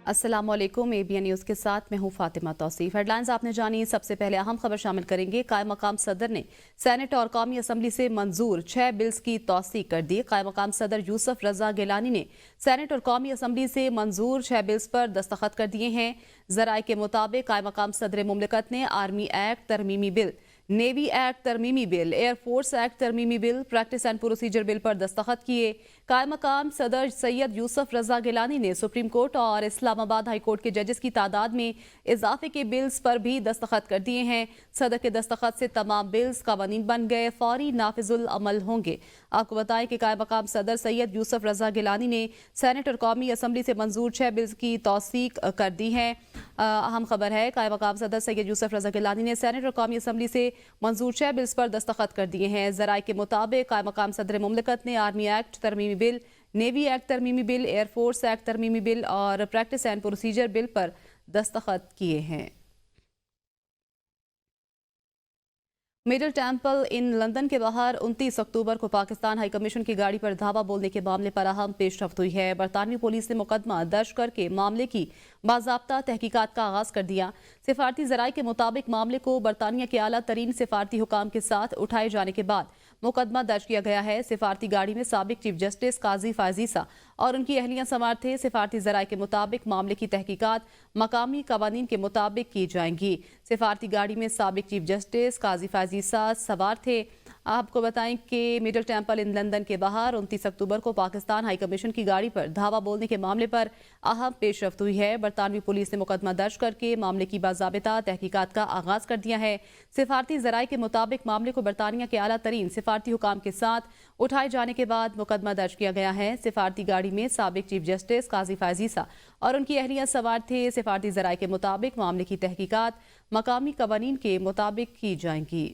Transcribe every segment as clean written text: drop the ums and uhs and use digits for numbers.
अस्सलाम वालेकुम। ABN news के साथ मैं हूं फातिमा तौसीफ। हेडलाइंस आपने जानी। सबसे पहले अहम खबर शामिल करेंगे। कायम मकाम सदर ने सेनेट और कौमी असम्बली से मंजूर 6 बिल्स की तौसीक कर दी। कायम मकाम सदर यूसुफ रजा गिलानी ने सेनेट और कौमी असम्बली से मंजूर 6 बिल्स पर दस्तखत कर दिए हैं। जराए के मुताबिक कायम मकाम सदर मुमलिकत ने आर्मी एक्ट तरमीमी बिल, नेवी एक्ट तरमीमी बिल, एयरफोर्स एक्ट तरमीमी bill, practice and procedure bill पर दस्तखत किए। कायम मकाम सदर सैयद यूसुफ रजा गिलानी ने सुप्रीम कोर्ट और इस्लामाबाद हाई कोर्ट के जजेस की तादाद में इजाफे के बिल्स पर भी दस्तखत कर दिए हैं। सदर के दस्तखत से तमाम बिल्स कानून बन गए, फौरी नाफिजुल अमल होंगे। आपको बताएं कि कायम मकाम सदर सैयद यूसुफ रजा गिलानी ने सेनेट और कौमी असम्बली से मंजूर 6 बिल्स की तौसीक कर दी है। अहम खबर है, कायम मकाम सदर सैयद यूसुफ रजा गिलानी ने सेनेट और कौमी असम्बली से मंजूर 6 बिल्स पर दस्तखत कर दिए हैं। जराए के मुताबिक कायम मकाम सदर मुमलिकत ने आर्मी एक्ट तरमीमी बिल, नेवी एक्ट तरमीमी बिल, एयरफोर्स एक्ट तरमीमी बिल और प्रैक्टिस एंड प्रोसीजर बिल पर दस्तखत किए हैं। मिडल टेम्पल इन लंदन के बाहर 29 अक्टूबर को पाकिस्तान हाई कमीशन की गाड़ी पर धावा बोलने के मामले पर अहम पेशरफ्त हुई है। बरतानवी पुलिस ने मुकदमा दर्ज करके मामले की बाज़ाब्ता तहकीकात का आगाज कर दिया। सिफारती जराये के मुताबिक मामले को बरतानिया के आला तरीन सिफारती हुकाम के साथ उठाए जाने के बाद मुकदमा दर्ज किया गया है। सिफारती गाड़ी में साबिक चीफ जस्टिस काजी फाजीसा और उनकी अहलियां सवार थे। सिफारती जराये के मुताबिक मामले की तहकीकात मकामी कवानीन के मुताबिक की जाएंगी। सिफारती गाड़ी में साबिक चीफ जस्टिस काजी फाजीसा सवार थे। आपको बताएं कि मिडल टेम्पल इन लंदन के बाहर 29 अक्टूबर को पाकिस्तान हाई कमीशन की गाड़ी पर धावा बोलने के मामले पर अहम पेशरफ्त हुई है। बरतानवी पुलिस ने मुकदमा दर्ज करके मामले की बाज़ाबिता तहकीकात का आगाज कर दिया है। सिफारती जराये के मुताबिक मामले को बरतानिया के आला तरीन सिफारती हुकाम के साथ उठाए जाने के बाद मुकदमा दर्ज किया गया है। सिफारती गाड़ी में साबिक चीफ जस्टिस काजी फाजीसा और उनकी अहलियां सवार थे। सिफारती जराये के मुताबिक मामले की तहकीकात मकामी कवानीन के मुताबिक की जाएंगी।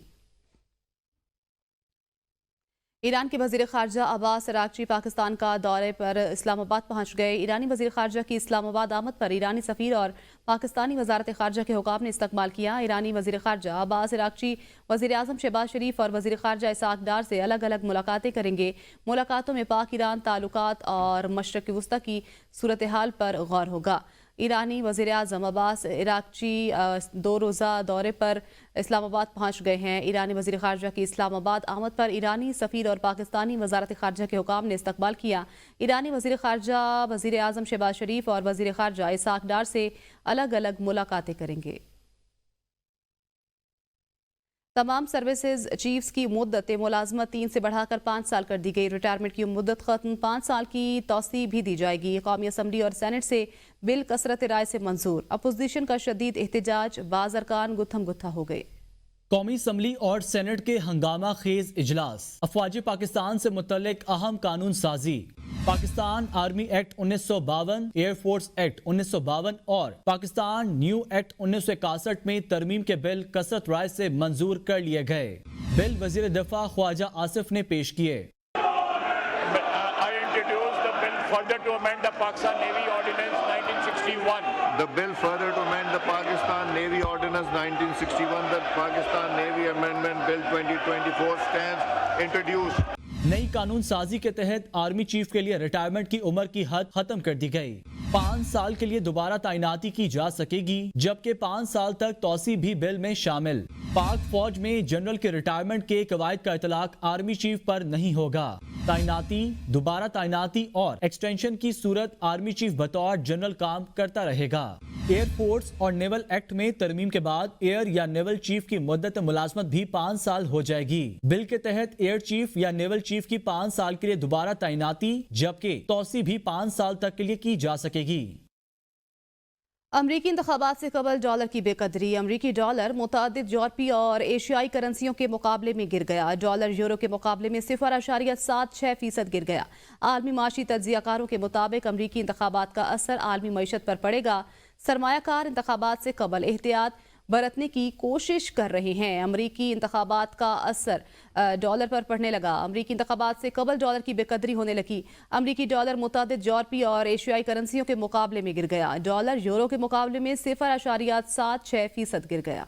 ईरान के वज़ीर ख़ारजा अब्बास अराग़ची पाकिस्तान का दौरे पर इस्लामाबाद पहुंच गए। ईरानी वज़ीर ख़ारजा की इस्लामाबाद आमद पर ईरानी सफ़ीर और पाकिस्तानी वज़ारत ख़ारजा के हुकाम ने इस्तक़बाल किया। ईरानी वज़ीर ख़ारजा अब्बास अराग़ची वज़ीर आज़म शहबाज शरीफ और वज़ीर ख़ारजा इसाक डार से अलग अलग मुलाकातें करेंगे। मुलाकातों में पाक ईरान ताल्लुकात और मशरक़ वस्ता की सूरत हाल पर गौर होगा। ईरानी वज़ीर आज़म अब्बास अराग़ची 2 रोज़ा दौरे पर इस्लामाबाद पहुंच गए हैं। ईरानी वज़ीर ख़ारजा की इस्लामाबाद आमद पर ईरानी सफ़ीर और पाकिस्तानी वज़ारत ख़ारजा के हुकाम ने इस्तक़बाल किया। ईरानी वज़ीर ख़ारजा वज़ीर आज़म शहबाज शरीफ और वज़ीर ख़ारजा इसाक डार से अलग अलग मुलाकातें करेंगे। तमाम सर्विसेज चीफ्स की मुद्दत मुलाजमत 3 से बढ़ाकर 5 साल कर दी गई। रिटायरमेंट की मुद्दत खत्म, 5 साल की तौसी भी दी जाएगी। कौमी असम्बली और सेनेट से बिल कसरत राय से मंजूर। अपोजिशन का शदीद एहतजाज, बाज़ अरकान गुत्थम गुत्था हो गए। कौमी असम्बली और सेनेट के हंगामा खेज इजलास, अफवाज पाकिस्तान से मुतल्लिक अहम कानून साजी, Pakistan army act 1952, air force act 1952 और पाकिस्तान न्यू एक्ट 1961 में तरमीम के बिल कसरत राय से मंजूर कर लिए गए। बिल वजीर दिफा ख्वाजा आसिफ ने पेश किए। Further to amend the Pakistan Navy Ordinance 1961. The bill further to amend the Pakistan Navy Ordinance 1961, the Pakistan Navy Amendment Bill 2024 stands introduced. नई कानून साजी के तहत आर्मी चीफ के लिए रिटायरमेंट की उम्र की हद खत्म कर दी गई। 5 साल के लिए दोबारा तैनाती की जा सकेगी, जबकि 5 साल तक तौसी भी बिल में शामिल। पाक फौज में जनरल के रिटायरमेंट के कवायद का इतलाक आर्मी चीफ पर नहीं होगा। तैनाती, दोबारा तैनाती और एक्सटेंशन की सूरत आर्मी चीफ बतौर जनरल काम करता रहेगा। एयरफोर्स और नेवल एक्ट में तरमीम के बाद एयर या नेवल चीफ की मुद्दत मुलाजमत भी 5 साल हो जाएगी। बिल के तहत एयर चीफ या नेवल चीफ की 5 साल के लिए दोबारा तैनाती, जबकि तौसी भी 5 साल तक के लिए की जा सकेगी। अमरीकी इंतखाबात से कबल डॉलर की बेकदरी। अमरीकी डॉलर मुतादिद यूरोपीय और एशियाई करेंसियों के मुकाबले में गिर गया। डॉलर यूरो के मुकाबले में 0.76% गिर गया। आलमी माशी तज्जियाकारों के मुताबिक अमरीकी इंतखाबात का असर आलमी मईशत पर पड़ेगा। सरमायाकार इंतखाबात से कबल एहतियात बरतने की कोशिश कर रहे हैं। अमरीकी इंतखाबात का असर डॉलर पर पड़ने लगा। अमरीकी इंतखाबात से कबल डॉलर की बेकदरी होने लगी। अमरीकी डॉलर मुतादिद यूरोपीय और एशियाई करेंसियों के मुकाबले में गिर गया। डॉलर यूरो के मुकाबले में 0.76% गिर गया।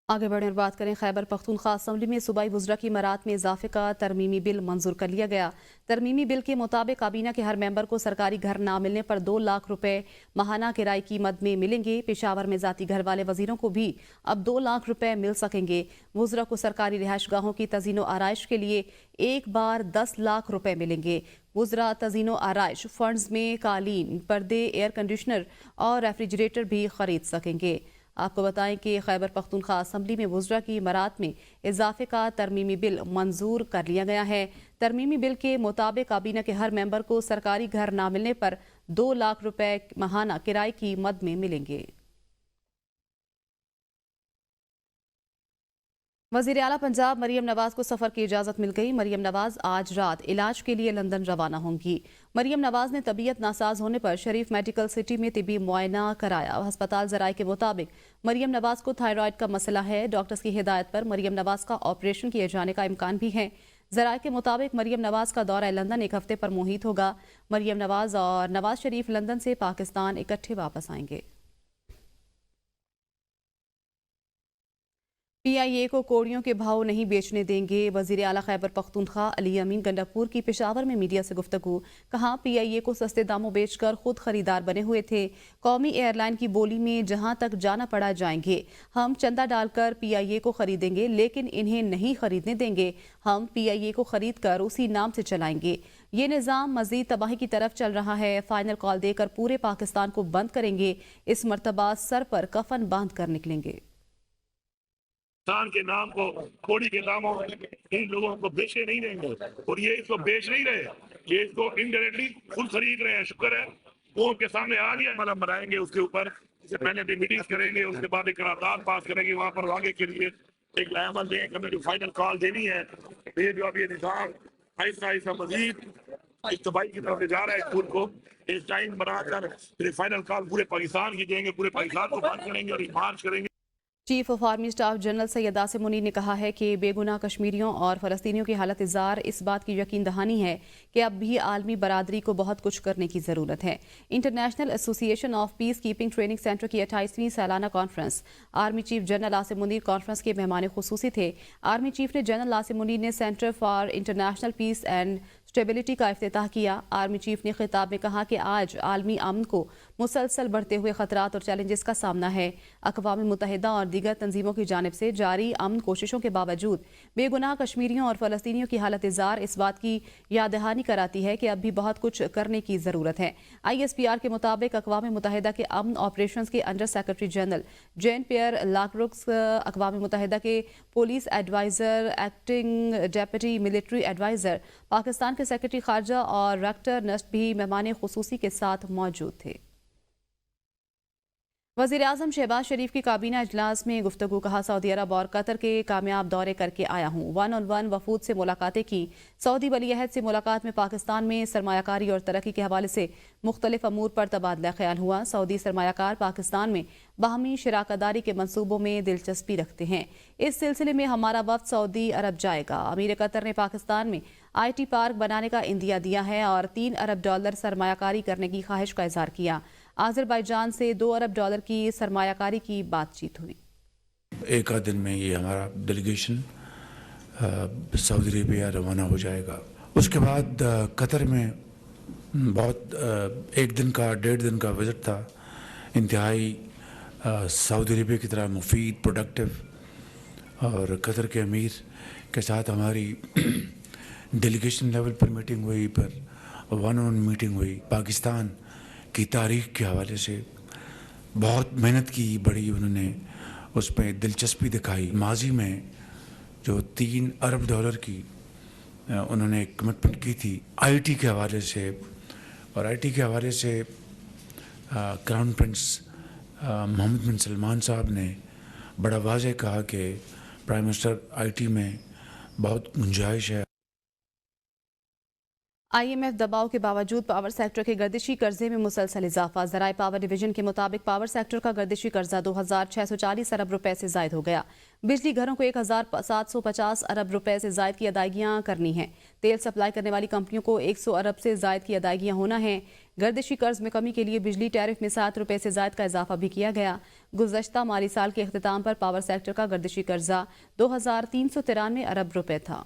आगे बढ़ें और बात करें खैबर पख्तूनख्वा असम्बली में सूबाई वुज़रा की मरात में इजाफे का तरमीमी बिल मंजूर कर लिया गया। तरमीमी बिल के मुताबिक काबीना के हर मेंबर को सरकारी घर ना मिलने पर 2 लाख रुपए माहाना किराए की मद में मिलेंगे। पेशावर में जाती घर वाले वजीरों को भी अब 2 लाख रुपए मिल सकेंगे। वुज़रा को सरकारी रिहाइश गाहों की तज़ीनो आराइश के लिए एक बार 10 लाख रुपए मिलेंगे। वुज़रा तज़ीनो आराइश फंड्स में कालीन, पर्दे, एयर कंडीशनर और रेफ्रिजरेटर भी खरीद सकेंगे। आपको बताएं कि खैबर पख्तूनख्वा असम्बली में वुज़रा की मरात में इजाफे का तरमीमी बिल मंजूर कर लिया गया है। तरमीमी बिल के मुताबिक काबीना के हर मेंबर को सरकारी घर ना मिलने पर 2 लाख रुपए माहाना किराए की मद में मिलेंगे। वज़ीर आला पंजाब मरियम नवाज को सफ़र की इजाज़त मिल गई। मरियम नवाज आज रात इलाज के लिए लंदन रवाना होंगी। मरियम नवाज ने तबीयत नासाज होने पर शरीफ मेडिकल सिटी में तिबी मुआयना कराया। अस्पताल ज़राए के मुताबिक मरियम नवाज को थायराइड का मसला है। डॉक्टर्स की हिदायत पर मरियम नवाज का ऑपरेशन किए जाने का इम्कान भी है। ज़राए के मुताबिक मरियम नवाज का दौरा लंदन एक हफ्ते पर मुहित होगा। मरियम नवाज और नवाज शरीफ लंदन से पाकिस्तान इकट्ठे वापस आएंगे। PIA को कोड़ियों के भाव नहीं बेचने देंगे। वज़ीर आला खैबर पख्तूनख्वा अली अमीन गंडापुर की पेशावर में मीडिया से गुफ्तगू। कहा, PIA को सस्ते दामों बेचकर खुद खरीदार बने हुए थे। कौमी एयरलाइन की बोली में जहां तक जाना पड़ा जाएंगे। हम चंदा डालकर PIA को खरीदेंगे, लेकिन इन्हें नहीं खरीदने देंगे। हम PIA को खरीद कर उसी नाम से चलाएंगे। ये निज़ाम मजीद तबाही की तरफ चल रहा है। फाइनल कॉल देकर पूरे पाकिस्तान को बंद करेंगे। इस मर्तबा सर पर कफन बांध कर निकलेंगे। किसान के नाम को कोड़ी के नामों इन लोगों को बेचने नहीं देंगे। और ये इसको बेच नहीं रहे, ये इसको इनडायरेक्टली खुद खरीद रहे हैं। शुक्र है वो उनके सामने आ गया। मतलब बनाएंगे उसके ऊपर, इससे पहले भी मीटिंग करेंगे, उसके बाद एक करारदाद पास करेंगे। वहाँ पर आगे के लिए एक लामल देंगे, हमें जो फाइनल कॉल देनी है। ये जो अब ये निज़ाम आहिस्ता आहिस्ता मजीद तबाही की तरफ जा रहा है स्कूल को। इस टाइम बनाकर फिर फाइनल कॉल पूरे पाकिस्तान की देंगे, पूरे पाकिस्तान को बंद करेंगे और मार्च करेंगे। Chief of army staff general Syed Asim Munir ने कहा है कि बेगुनाह कश्मीरियों और फ़लस्तीनियों की हालत इज़ार इस बात की यकीन दहानी है कि अब भी आलमी बरादरी को बहुत कुछ करने की ज़रूरत है। International association of peace keeping training centre की 28वीं सालाना conference army chief general Asim Munir conference के मेहमान खुसूसी थे। आर्मी चीफ ने जनरल आसिम मुनीर ने centre for international peace and stability का इफ्तिताह किया। आर्मी चीफ ने खिताब में कहा कि आज आलमी अमन को मुसलसल बढ़ते हुए खतरात और चैलेंजेस का सामना है। अक़वाम मुत्तहिदा और दीगर तंजीमों की जानिब से जारी अमन कोशिशों के बावजूद बेगुनाह कश्मीरियों और फ़लस्तीनियों की हालत इज़ार इस बात की याद दहानी कराती है कि अब भी बहुत कुछ करने की ज़रूरत है। ISPR के मुताबिक अक़वाम मुत्तहिदा के अमन ऑपरेशंस के under secretary general Jean Pierre Lacroix, अक़वाम मुत्तहिदा के police adviser, acting deputy military adviser, Pakistan के सेक्रेटरी खारजा और रेक्टर नस्ट भी मेहमान खुसूसी के साथ मौजूद थे। वज़ीर आज़म शहबाज शरीफ की काबीना इजलास में गुफ्तगू। कहा, सऊदी अरब और कतर के कामयाब दौरे करके आया हूँ। 1-on-1 वफूद से मुलाकातें की। सऊदी वली अहद से मुलाकात में पाकिस्तान में सरमायाकारी और तरक्की के हवाले से मुख्तलिफ अमूर पर तबादला ख्याल हुआ। सऊदी सरमायाकार पाकिस्तान में बाहमी शराकतदारी के मनसूबों में दिलचस्पी रखते हैं। इस सिलसिले में हमारा वफ्द सऊदी अरब जाएगा। अमीर कतर ने पाकिस्तान में IT पार्क बनाने का इंदिया दिया है और $3 अरब सरमायाकारी करने की ख्वाहिश का इजहार किया। आज़रबाईजान से $2 अरब की सरमायाकारी की बातचीत हुई। एक आध दिन में ये हमारा डेलीगेशन सऊदी अरेबिया रवाना हो जाएगा। उसके बाद कतर में बहुत एक दिन का 1.5 दिन का विज़िट था। इंतहाई सऊदी अरेबिया की तरह मुफीद, प्रोडक्टिव, और कतर के अमीर के साथ हमारी डेलीगेशन लेवल पर मीटिंग हुई, पर 1-on-1 मीटिंग हुई। पाकिस्तान की तारीख के हवाले से बहुत मेहनत की, बड़ी उन्होंने उसमें दिलचस्पी दिखाई। माजी में जो $3 अरब की उन्होंने कमिटमेंट की थी IT के हवाले से, और IT के हवाले से क्राउन प्रिंस मोहम्मद बिन सलमान साहब ने बड़ा वाज़ेह कहा कि प्राइम मिनिस्टर IT में बहुत गुंजाइश है। IMF दबाव के बावजूद पावर सेक्टर के गर्दिशी कर्जे में मुसलसल इजाफा। ज़राए पावर डिवीजन के मुताबिक पावर सेक्टर का गर्दिशी कर्जा 2,640 अरब रुपए से जायद हो गया। बिजली घरों को 1,750 अरब रुपए से जायद की अदायगियाँ करनी हैं। तेल सप्लाई करने वाली कंपनियों को 100 अरब से जायद की अदायगियाँ होना है। گردشی قرض میں کمی کے لیے بجلی ٹیرف میں 7 روپے سے زائد کا اضافہ بھی کیا گیا۔ گزشتہ مالی سال کے اختتام پر پاور سیکٹر کا گردشی قرضہ 2393 ارب روپے تھا۔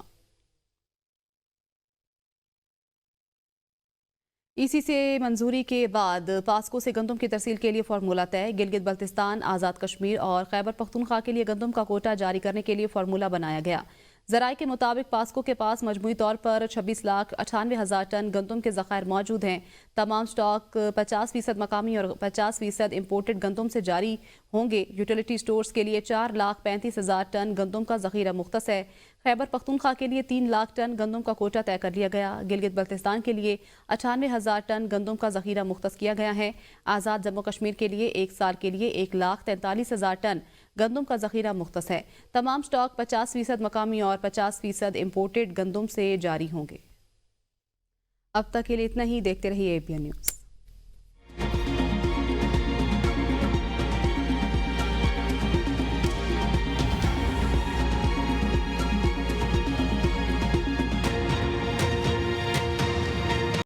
ای سی سے منظوری کے بعد پاسکو سے گندم کی ترسیل کے لیے فارمولہ طے۔ گلگت بلتستان، آزاد کشمیر اور خیبر پختونخوا کے لیے گندم کا کوٹا جاری کرنے کے لیے فارمولہ بنایا گیا۔ ذرائع کے مطابق پاسکو کے پاس مجموعی طور پر 26,98,000 ٹن گندم کے ذخائر موجود ہیں۔ تمام سٹاک 50% مقامی اور 50% امپورٹڈ گندم سے جاری ہوں گے۔ یوٹیلیٹی سٹورز کے لیے 4,35,000 ٹن گندم کا ذخیرہ مختص ہے۔ خیبر پختونخوا کے لیے 3 لاکھ ٹن گندم کا کوٹا طے کر لیا گیا۔ گلگت بلتستان کے لیے 98,000 ٹن گندم کا ذخیرہ مختص کیا گیا ہے۔ آزاد جموں کشمیر کے لیے ایک سال کے لیے 1,43,000 ٹن گندم کا ذخیرہ مختص ہے۔ تمام سٹاک 50% مقامی اور 50% امپورٹڈ گندم سے جاری ہوں گے۔ اب تک کے لیے اتنا ہی۔ دیکھتے رہیے ABN نیوز۔